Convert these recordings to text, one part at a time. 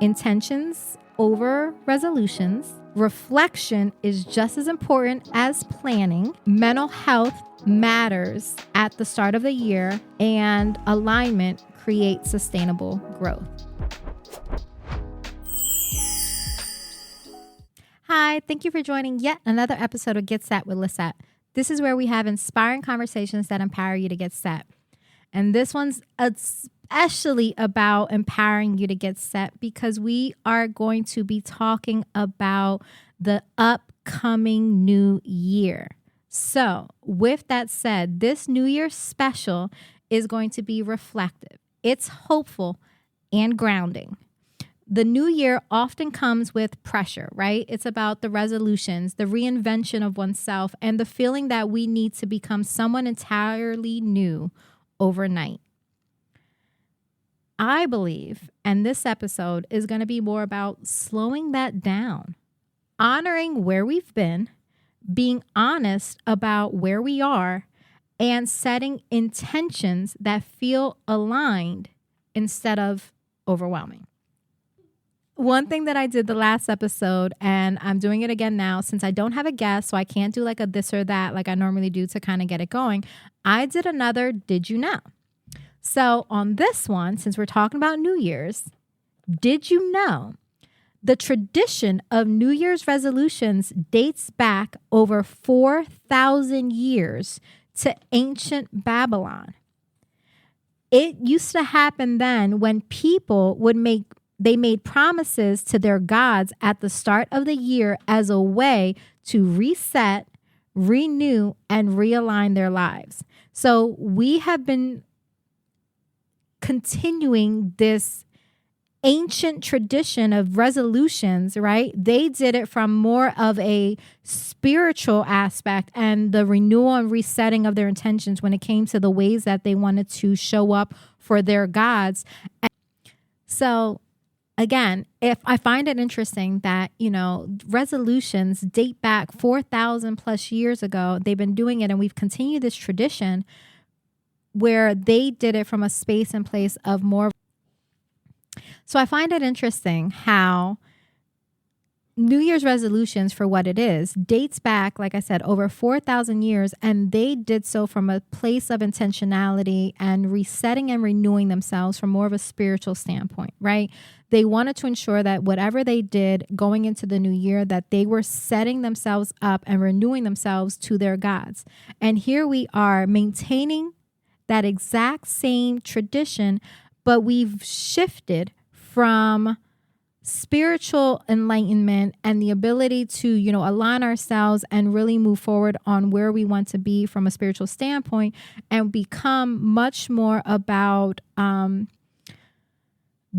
intentions over resolutions. Reflection is just as important as planning. Mental health matters at the start of the year, and alignment creates sustainable growth. Hi, thank you for joining yet another episode of Get Set with Lissette. This is where we have inspiring conversations that empower you to get set. And this one's especially about empowering you to get set because we are going to be talking about the upcoming new year. So with that said, this New Year's special is going to be reflective. It's hopeful and grounding. The new year often comes with pressure, right? It's about the resolutions, the reinvention of oneself, and the feeling that we need to become someone entirely new overnight. I believe, and this episode is going to be more about slowing that down, honoring where we've been, being honest about where we are, and setting intentions that feel aligned instead of overwhelming. One thing that I did the last episode, and I'm doing it again now since I don't have a guest, so I can't do like a this or that like I normally do to kind of get it going. I did another Did You Know? So on this one, since we're talking about New Year's, did you know the tradition of New Year's resolutions dates back over 4,000 years to ancient Babylon? It used to happen then when people they made promises to their gods at the start of the year as a way to reset, renew, and realign their lives. So we have been continuing this ancient tradition of resolutions, right? They did it from more of a spiritual aspect and the renewal and resetting of their intentions when it came to the ways that they wanted to show up for their gods. So again, if I find it interesting that, resolutions date back 4,000 plus years ago, they've been doing it and we've continued this tradition where they did it from a space and place of more. So I find it interesting how New Year's resolutions, for what it is, dates back, like I said, over 4,000 years, and they did so from a place of intentionality and resetting and renewing themselves from more of a spiritual standpoint, right? They wanted to ensure that whatever they did going into the new year, that they were setting themselves up and renewing themselves to their gods. And here we are maintaining that exact same tradition, but we've shifted from spiritual enlightenment and the ability to, align ourselves and really move forward on where we want to be from a spiritual standpoint and become much more about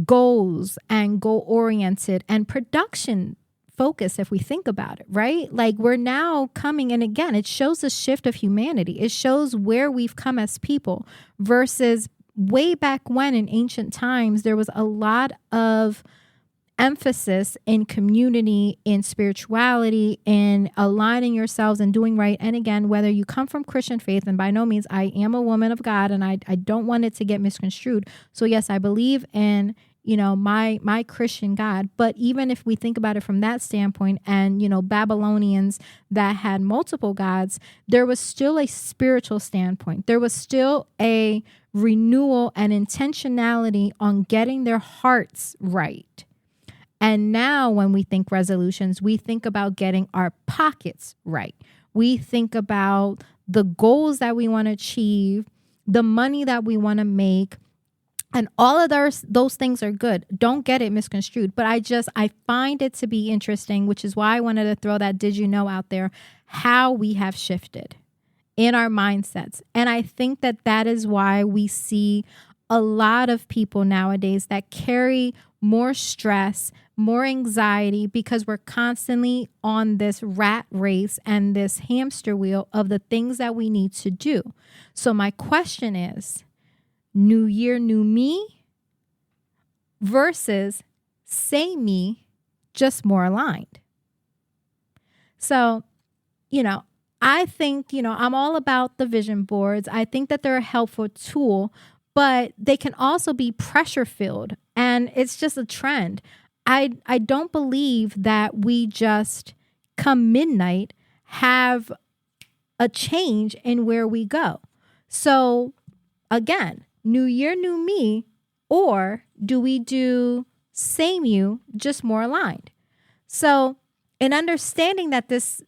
goals and goal-oriented and production focus, if we think about it, right? Like we're now coming, and again, it shows a shift of humanity. It shows where we've come as people versus way back when in ancient times, there was a lot of emphasis in community, in spirituality, in aligning yourselves and doing right. And again, whether you come from Christian faith, and by no means I am a woman of God, and I don't want it to get misconstrued. So yes, I believe in, my Christian God. But even if we think about it from that standpoint and, Babylonians that had multiple gods, there was still a spiritual standpoint. There was still a renewal and intentionality on getting their hearts right. And now when we think resolutions, we think about getting our pockets right. We think about the goals that we want to achieve, the money that we want to make, and all of those things are good. Don't get it misconstrued. But I find it to be interesting, which is why I wanted to throw that did you know out there, how we have shifted in our mindsets. And I think that is why we see a lot of people nowadays that carry more stress, more anxiety, because we're constantly on this rat race and this hamster wheel of the things that we need to do. So my question is, new year, new me versus same me, just more aligned. So, I think, I'm all about the vision boards. I think that they're a helpful tool, but they can also be pressure filled. And it's just a trend. I don't believe that we just come midnight have a change in where we go. So again, new year, new me, or do we do same you, just more aligned? So in understanding that this,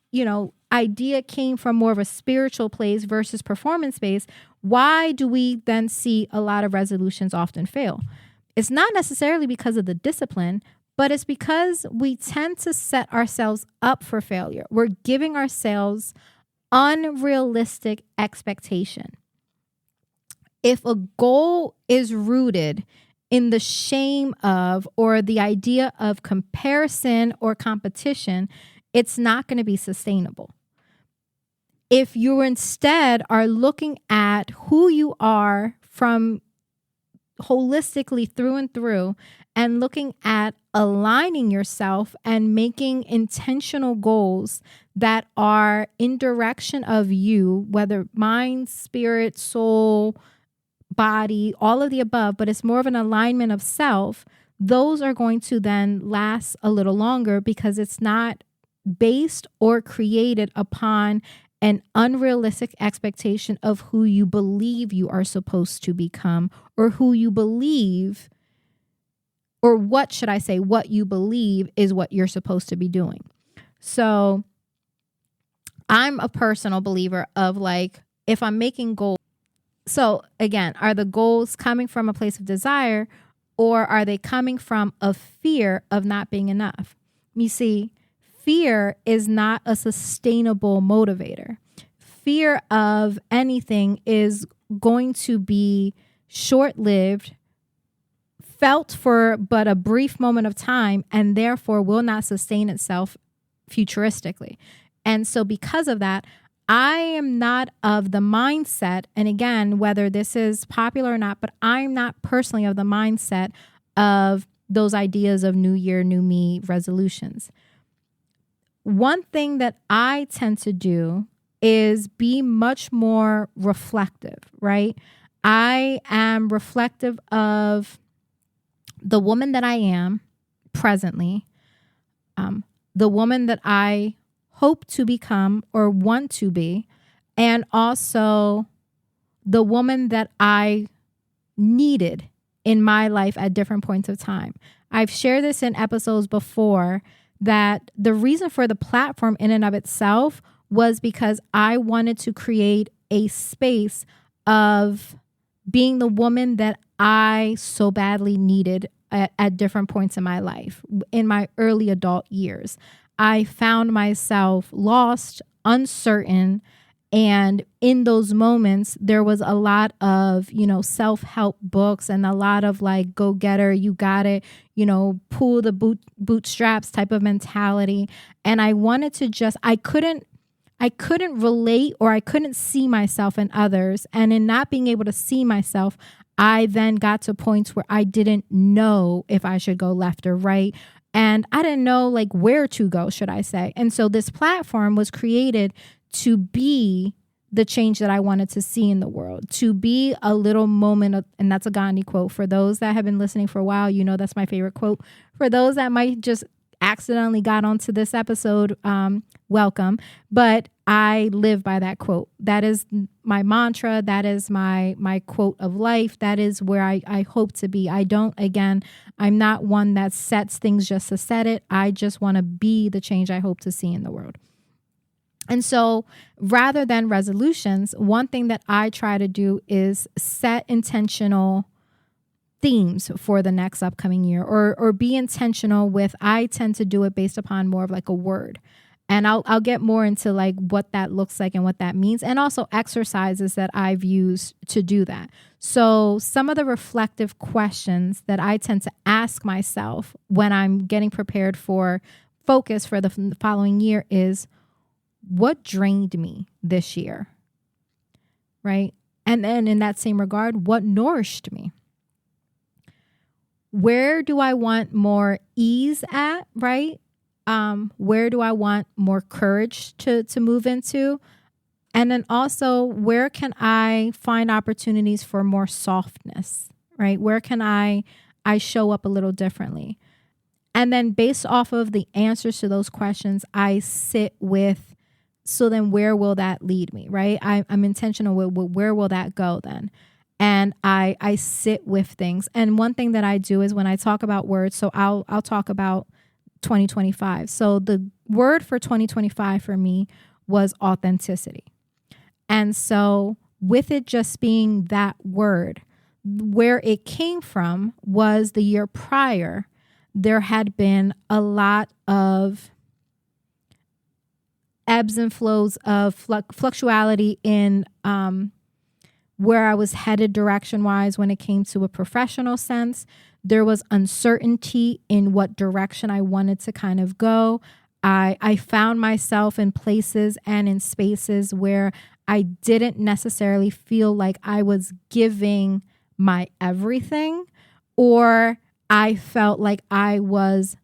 idea came from more of a spiritual place versus performance based, why do we then see a lot of resolutions often fail? It's not necessarily because of the discipline, but it's because we tend to set ourselves up for failure. We're giving ourselves unrealistic expectation. If a goal is rooted in the shame of or the idea of comparison or competition, it's not going to be sustainable. If you instead are looking at who you are from holistically through and through and looking at aligning yourself and making intentional goals that are in direction of you, whether mind, spirit, soul, body, all of the above, but it's more of an alignment of self, those are going to then last a little longer because it's not based or created upon an unrealistic expectation of who you believe you are supposed to become, or who you believe, or what you believe is what you're supposed to be doing. So I'm a personal believer of if I'm making goals. So again, are the goals coming from a place of desire, or are they coming from a fear of not being enough? You see, fear is not a sustainable motivator. Fear of anything is going to be short-lived, felt for but a brief moment of time, and therefore will not sustain itself futuristically. And so because of that, I am not of the mindset, and again, whether this is popular or not, but I'm not personally of the mindset of those ideas of new year, new me resolutions. One thing that I tend to do is be much more reflective, right? I am reflective of the woman that I am presently, the woman that I hope to become or want to be, and also the woman that I needed in my life at different points of time. I've shared this in episodes before that the reason for the platform in and of itself was because I wanted to create a space of being the woman that I so badly needed at different points in my life. In my early adult years, I found myself lost, uncertain, and in those moments, there was a lot of, self-help books and a lot of go getter, you got it, pull the bootstraps type of mentality. And I wanted to I couldn't relate, or I couldn't see myself in others. And in not being able to see myself, I then got to points where I didn't know if I should go left or right. And I didn't know where to go, should I say. And so this platform was created to be the change that I wanted to see in the world, to be a little moment of, and that's a Gandhi quote. For those that have been listening for a while, that's my favorite quote. For those that might just accidentally got onto this episode, welcome. But I live by that quote. That is my mantra. That is my quote of life. That is where I hope to be. I'm not one that sets things just to set it. I just want to be the change I hope to see in the world. And so rather than resolutions, one thing that I try to do is set intentional themes for the next upcoming year, or be intentional with, I tend to do it based upon more of a word. And I'll get more into what that looks like and what that means, and also exercises that I've used to do that. So some of the reflective questions that I tend to ask myself when I'm getting prepared for focus for the following year is, what drained me this year? Right? And then in that same regard, what nourished me? Where do I want more ease at, right? Where do I want more courage to move into? And then also, where can I find opportunities for more softness, right? Where can I show up a little differently? And then based off of the answers to those questions, I sit with, so then where will that lead me, right? I'm intentional with where will that go then? And I sit with things. And one thing that I do is when I talk about words, so I'll talk about 2025. So the word for 2025 for me was authenticity. And so with it just being that word, where it came from was the year prior, there had been a lot of ebbs and flows of fluctuality in where I was headed direction-wise when it came to a professional sense. There was uncertainty in what direction I wanted to kind of go. I found myself in places and in spaces where I didn't necessarily feel like I was giving my everything, or I felt like I was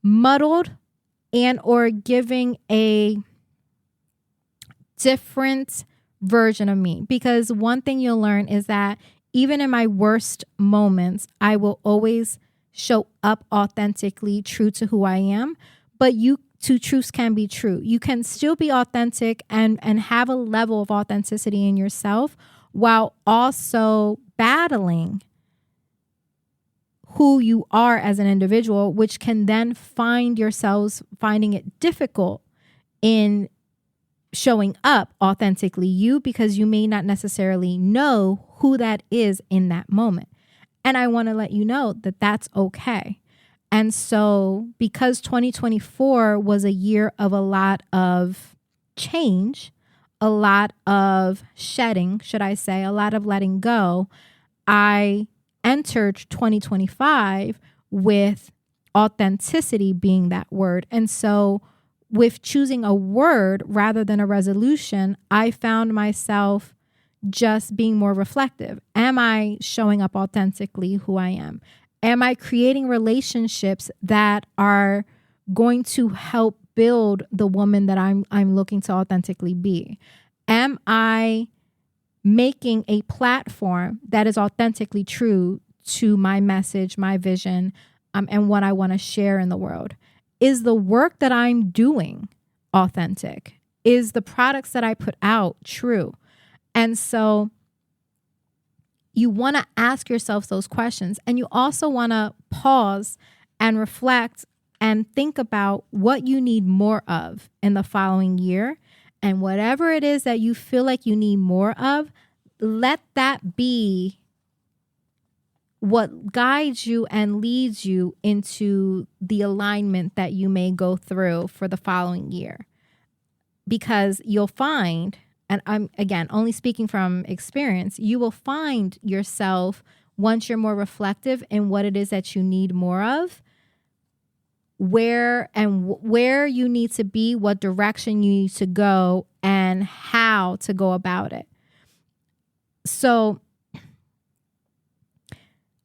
muddled and or giving a different version of me. Because one thing you'll learn is that even in my worst moments, I will always show up authentically, true to who I am. But two truths can be true. You can still be authentic and have a level of authenticity in yourself while also battling who you are as an individual, which can then find yourselves finding it difficult in showing up authentically you, because you may not necessarily know who that is in that moment. And I want to let you know that that's okay. And so because 2024 was a year of a lot of change, a lot of shedding, should I say, a lot of letting go, I entered 2025 with authenticity being that word. And so with choosing a word rather than a resolution, I found myself just being more reflective. Am I showing up authentically who I am? Am I creating relationships that are going to help build the woman that I'm looking to authentically be? Am I making a platform that is authentically true to my message, my vision, and what I want to share in the world? Is the work that I'm doing authentic? Is the products that I put out true? And so you want to ask yourself those questions, and you also want to pause and reflect and think about what you need more of in the following year. And whatever it is that you feel like you need more of, let that be what guides you and leads you into the alignment that you may go through for the following year. Because you'll find, and I'm, again, only speaking from experience, you will find yourself, once you're more reflective in what it is that you need more of, where you need to be, what direction you need to go, and how to go about it. So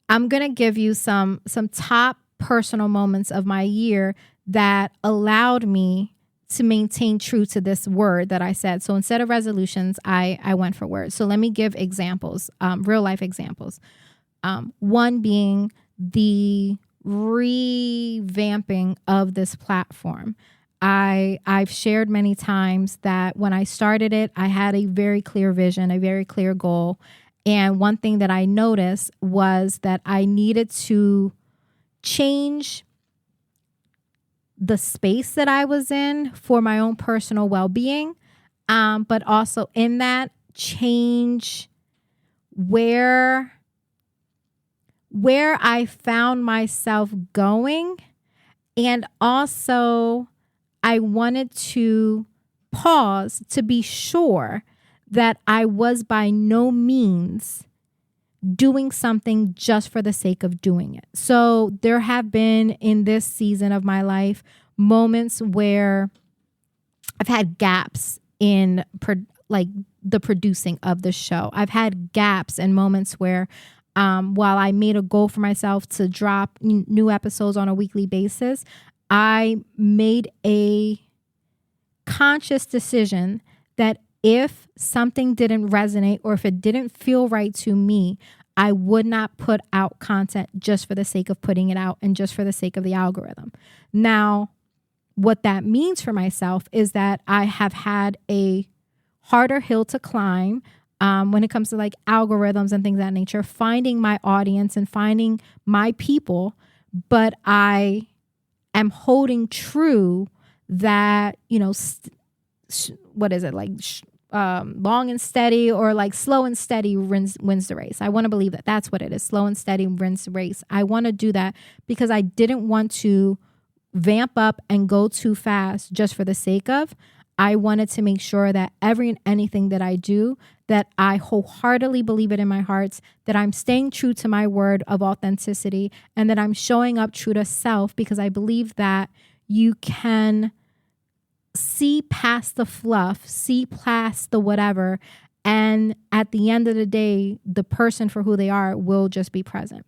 I'm going to give you some top personal moments of my year that allowed me to maintain true to this word that I said. So instead of resolutions, I went for words. So let me give examples, real life examples. One being the revamping of this platform. I've shared many times that when I started it, I had a very clear vision, a very clear goal. And one thing that I noticed was that I needed to change the space that I was in for my own personal well-being, but also in that change where I found myself going. And also I wanted to pause to be sure that I was by no means doing something just for the sake of doing it. So there have been in this season of my life moments where I've had gaps in the producing of the show. I've had gaps and moments where while I made a goal for myself to drop new episodes on a weekly basis, I made a conscious decision that if something didn't resonate or if it didn't feel right to me, I would not put out content just for the sake of putting it out and just for the sake of the algorithm. Now, what that means for myself is that I have had a harder hill to climb when it comes to like algorithms and things of that nature, finding my audience and finding my people. But I am holding true that, what is it like? Long and steady, or like slow and steady wins the race. I want to believe that that's what it is. Slow and steady wins the race. I want to do that because I didn't want to vamp up and go too fast just for the sake of. I wanted to make sure that every and anything that I do, that I wholeheartedly believe it in my heart, that I'm staying true to my word of authenticity, and that I'm showing up true to self, because I believe that you can see past the fluff, see past the whatever, and at the end of the day, the person for who they are will just be present.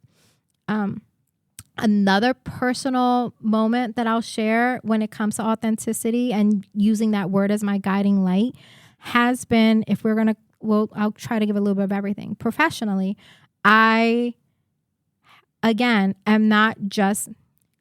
Another personal moment that I'll share when it comes to authenticity and using that word as my guiding light has been, I'll try to give a little bit of everything. Professionally, I, again, am not just,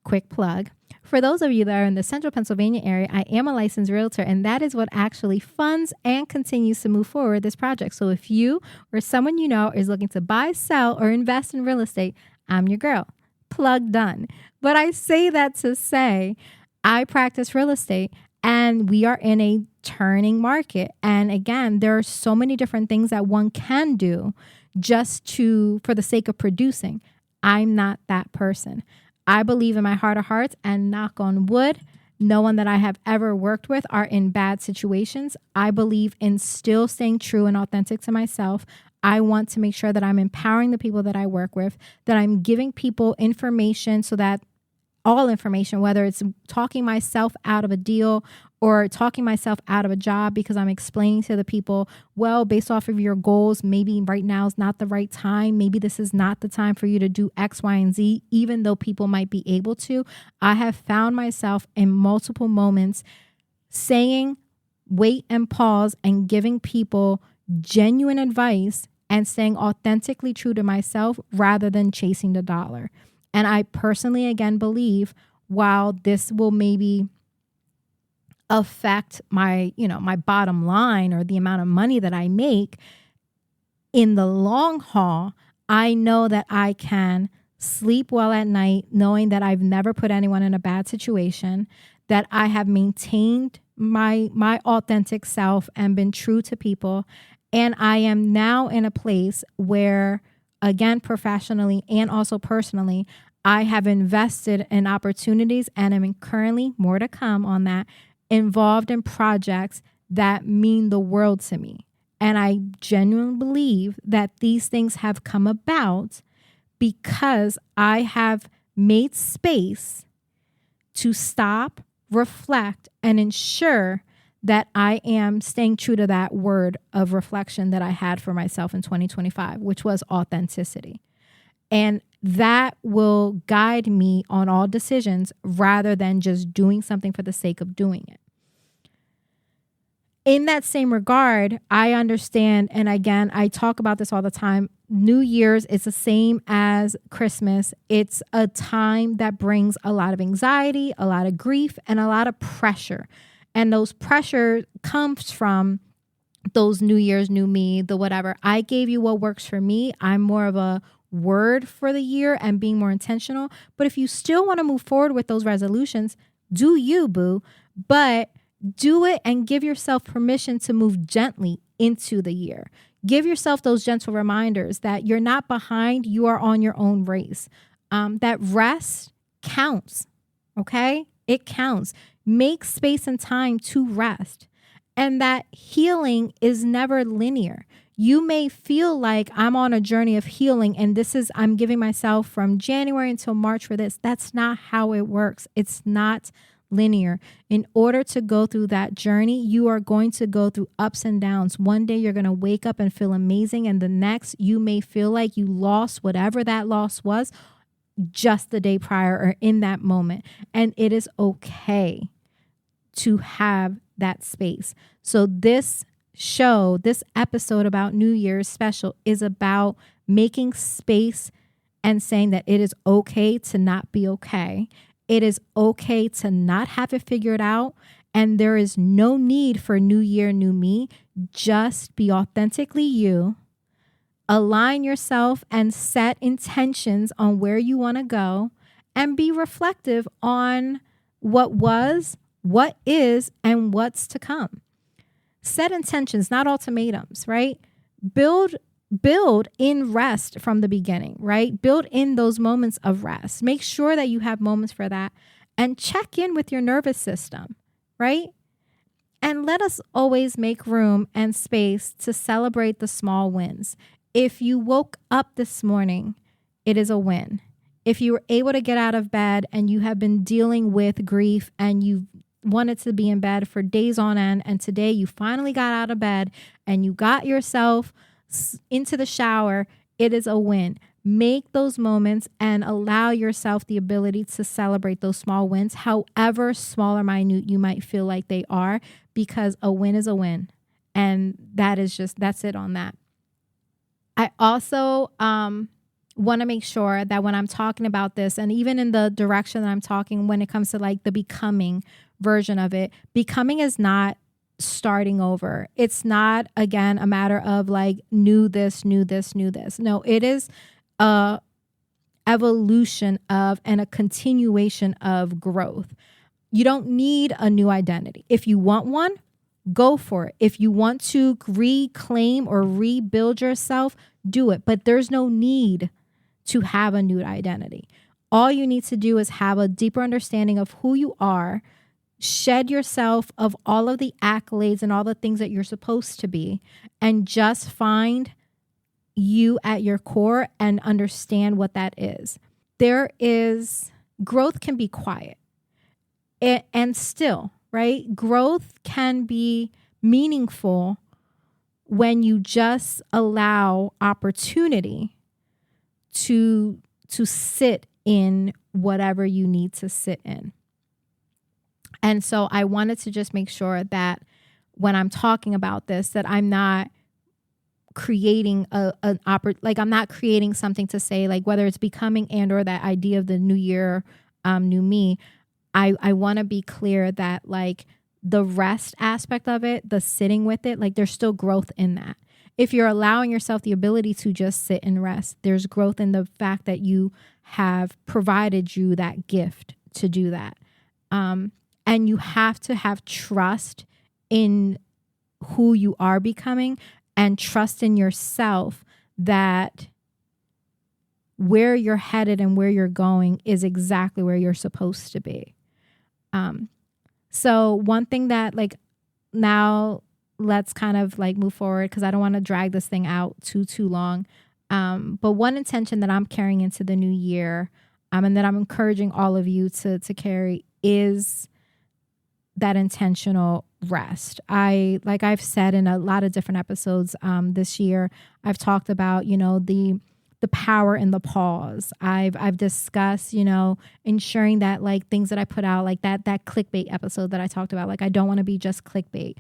quick plug, for those of you that are in the central Pennsylvania area, I am a licensed realtor, and that is what actually funds and continues to move forward this project. So if you or someone you know is looking to buy, sell, or invest in real estate, I'm your girl. Plug done. But I say that to say I practice real estate and we are in a turning market. And again, there are so many different things that one can do for the sake of producing. I'm not that person. I believe in my heart of hearts, and knock on wood, no one that I have ever worked with are in bad situations. I believe in still staying true and authentic to myself. I want to make sure that I'm empowering the people that I work with, that I'm giving people information, so that all information, whether it's talking myself out of a deal or talking myself out of a job because I'm explaining to the people, well, based off of your goals, maybe right now is not the right time. Maybe this is not the time for you to do X, Y, and Z, even though people might be able to. I have found myself in multiple moments saying, wait and pause, and giving people genuine advice and staying authentically true to myself rather than chasing the dollar. And I personally, again, believe while this will maybe affect my bottom line or the amount of money that I make, in the long haul, I know that I can sleep well at night knowing that I've never put anyone in a bad situation, that I have maintained my authentic self and been true to people. And I am now in a place where, again, professionally and also personally, I have invested in opportunities and am currently, more to come on that, involved in projects that mean the world to me. And I genuinely believe that these things have come about because I have made space to stop, reflect, and ensure that I am staying true to that word of reflection that I had for myself in 2025, which was authenticity. And that will guide me on all decisions rather than just doing something for the sake of doing it. In that same regard, I understand, and again, I talk about this all the time, New Year's is the same as Christmas. It's a time that brings a lot of anxiety, a lot of grief, and a lot of pressure. And those pressure comes from those New Year's, new me, the whatever. I gave you what works for me. I'm more of a word for the year and being more intentional. But if you still want to move forward with those resolutions, do you, boo. But do it and give yourself permission to move gently into the year. Give yourself those gentle reminders that you're not behind, you are on your own race. That rest counts, okay? It counts. Make space and time to rest. And that healing is never linear. You may feel like I'm on a journey of healing and I'm giving myself from January until March for this. That's not how it works. It's not linear. In order to go through that journey, you are going to go through ups and downs. One day you're going to wake up and feel amazing, and the next you may feel like you lost whatever that loss was just the day prior or in that moment. And it is okay to have that space. So this episode about New Year's special is about making space and saying that it is okay to not be okay. It is okay to not have it figured out. And there is no need for new year, new me. Just be authentically you. Align yourself and set intentions on where you want to go, and be reflective on what was, what is, and what's to come. Set intentions, not ultimatums, right? Build in rest from the beginning, right? Build in those moments of rest. Make sure that you have moments for that, and check in with your nervous system, right? And let us always make room and space to celebrate the small wins. If you woke up this morning, it is a win. If you were able to get out of bed and you have been dealing with grief and you wanted to be in bed for days on end, and today you finally got out of bed and you got yourself into the shower, it is a win. Make those moments and allow yourself the ability to celebrate those small wins, however small or minute you might feel like they are, because a win is a win. And that's it on that. I also want to make sure that when I'm talking about this, and even in the direction that I'm talking when it comes to like the becoming version of it, becoming is not starting over. It's not, again, a matter of like new this. No, it is a evolution of and a continuation of growth. You don't need a new identity. If you want one, go for it. If you want to reclaim or rebuild yourself, do it. But there's no need to have a new identity. All you need to do is have a deeper understanding of who you are, shed yourself of all of the accolades and all the things that you're supposed to be, and just find you at your core and understand what that is. Growth can be quiet and still, right? Growth can be meaningful when you just allow opportunity to sit in whatever you need to sit in. And so I wanted to just make sure that when I'm talking about this, that I'm not creating I'm not creating something to say, like whether it's becoming and or that idea of the new year, new me. I want to be clear that like the rest aspect of it, the sitting with it, like there's still growth in that. If you're allowing yourself the ability to just sit and rest, there's growth in the fact that you have provided you that gift to do that. And you have to have trust in who you are becoming and trust in yourself that where you're headed and where you're going is exactly where you're supposed to be. So one thing that like now let's kind of like move forward because I don't want to drag this thing out too long. But one intention that I'm carrying into the new year, and that I'm encouraging all of you to carry is that intentional rest. Like I've said in a lot of different episodes this year, I've talked about, the power in the pause. I've discussed, ensuring that like things that I put out, like that clickbait episode that I talked about, like I don't want to be just clickbait.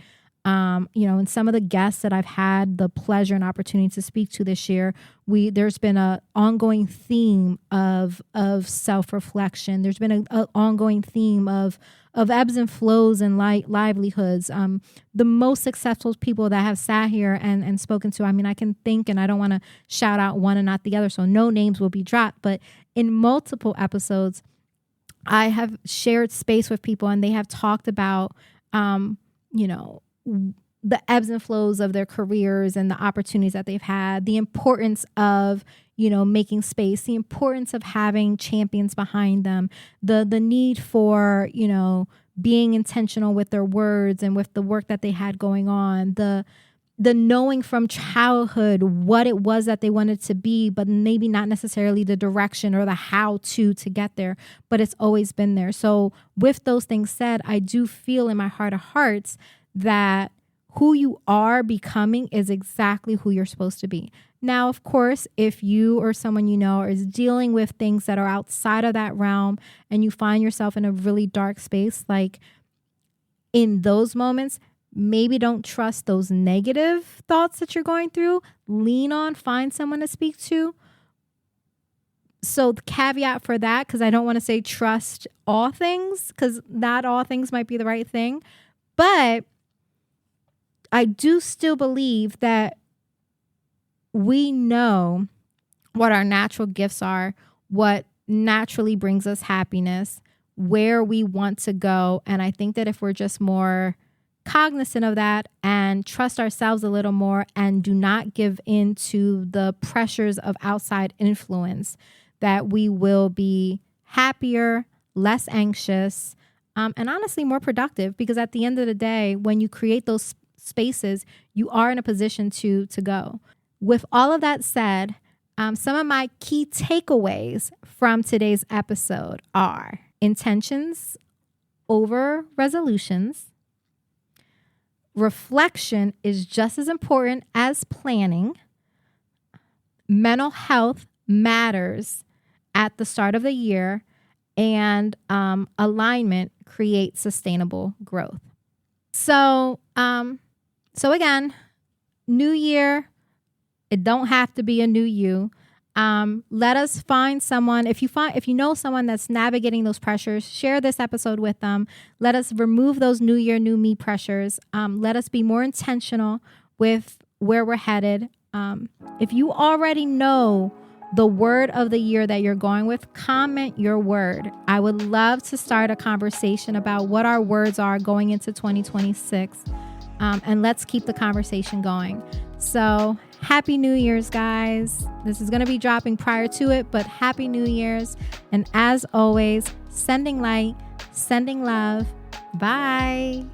And some of the guests that I've had the pleasure and opportunity to speak to this year, there's been an ongoing theme of self-reflection. There's been an ongoing theme of ebbs and flows and livelihoods. The most successful people that have sat here and spoken to, I can think, and I don't want to shout out one and not the other, so no names will be dropped, but in multiple episodes, I have shared space with people and they have talked about, the ebbs and flows of their careers and the opportunities that they've had, the importance of, making space, the importance of having champions behind them, the need for, being intentional with their words and with the work that they had going on, the knowing from childhood what it was that they wanted to be, but maybe not necessarily the direction or the how to get there, but it's always been there. So with those things said, I do feel in my heart of hearts that who you are becoming is exactly who you're supposed to be. Now, of course, if you or someone is dealing with things that are outside of that realm and you find yourself in a really dark space, like in those moments, maybe don't trust those negative thoughts that you're going through. Lean on, find someone to speak to. So the caveat for that, because I don't want to say trust all things, because not all things might be the right thing. But I do still believe that we know what our natural gifts are, what naturally brings us happiness, where we want to go. And I think that if we're just more cognizant of that and trust ourselves a little more and do not give in to the pressures of outside influence, that we will be happier, less anxious, and honestly more productive, because at the end of the day, when you create those spaces, you are in a position to go. With all of that said, some of my key takeaways from today's episode are intentions over resolutions. Reflection is just as important as planning. Mental health matters at the start of the year, and alignment creates sustainable growth. So again, new year, it don't have to be a new you. Let us find someone. If you know someone that's navigating those pressures, share this episode with them. Let us remove those new year, new me pressures. Let us be more intentional with where we're headed. If you already know the word of the year that you're going with, comment your word. I would love to start a conversation about what our words are going into 2026. And let's keep the conversation going. So happy New Year's, guys. This is going to be dropping prior to it, but happy New Year's. And as always, sending light, sending love. Bye.